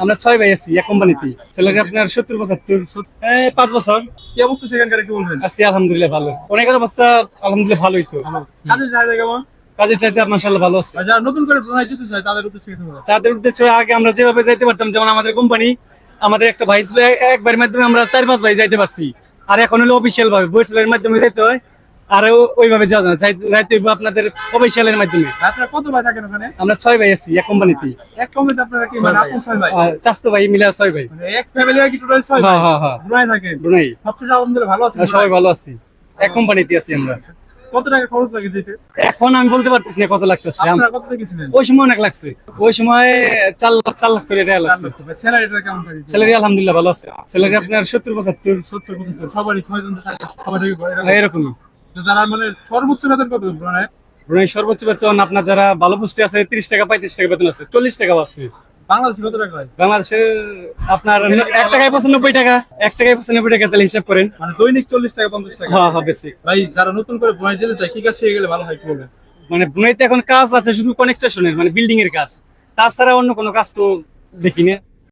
আমরা 6 ভাই আছি এক কোম্পানিতে। স্যালারি আপনার 70-75, 5 বছর। কি অবস্থা সেখানকার কি বলবেন? আছি আলহামদুলিল্লাহ ভালো। অনেকের অবস্থা আলহামদুলিল্লাহ ভালোই তো। কাজের জায়গা কেমন? কাজের চাইতে মাশাআল্লাহ ভালো আছে। আর যারা নতুন করে ব্রুনাই যেতে চায় তাদের উদ্দেশ্যে কিছু বলেন। তাদের উদ্দেশ্যে আগে আমরা যেভাবে যাইতে পারতাম, যেমন আমাদের কোম্পানি, আমাদের একটা ভাইস একবার মাধ্যমে আমরা 4-5 ভাই যাইতে পারছি। আর এখন হলো অফিসিয়াল ভাবে বইয়ের মাধ্যমে যাইতে হয়। আর ওইভাবে যাওয়া যায় না, যাইতে হইব আপনাদের অফিসিয়ালের মাধ্যমে। আপনারা কত ভাই থাকেন ওখানে? আমরা 6 ভাই আছি এক কোম্পানিতে। এক কমিতে আপনারা কি মানে আপন 6 ভাই? চাস্তো ভাই মিলে 6 ভাই। মানে এক ফ্যামিলি কি টোটাল 6 ভাই? হ্যাঁ হ্যাঁ হ্যাঁ। ব্রুনাই থাকেন। ব্রুনাই। সবচেয়ে আলহামদুলিল্লাহ ভালো আছেন? সবাই ভালো আছি, এক কোম্পানিতে আছি আমরা। কত টাকা খরচ লাগে যেতে? এখন আমি বলতে পারতেছি না কত লাগতেছে। আপনারা কত থেকে গেছিলেন? ওই সময় অনেক লাগছে, ওই সময় 4 লাখ করে টাকা লাগছে। স্যালারিটা কেমন থাকে? স্যালারি আলহামদুলিল্লাহ ভালো আছে। স্যালারি আপনার 70-75, 70 সবারই 6 জন থাকে সবাই এরকমই। তো যারা মানে সর্বোচ্চ বেতন কত ব্রুনাই? ব্রুনাই সর্বোচ্চ বেতন আপনার যারা ভালো পোস্টে আছে 30 টাকা 35 টাকা বেতন আছে, 40 টাকাও আছে। বাংলাদেশে কত টাকা হয়? বাংলাদেশের আপনার 1 টাকায় 95 টাকা, 1 টাকায় 95 টাকা, তাহলে হিসাব করেন। মানে দৈনিক 40 টাকা 50 টাকা। হ্যাঁ হ্যাঁ বেশি। ভাই যারা নতুন করে ব্রুনাই যেতে চায় কি কাজ শিখে গেলে ভালো হয় একটু বলবেন? মানে ব্রুনাইতে এখন কাজ আছে শুধু কনস্ট্রাকশনের, মানে বিল্ডিং এর কাজ, তাছাড়া অন্য কোনো কাজ তো দেখি না।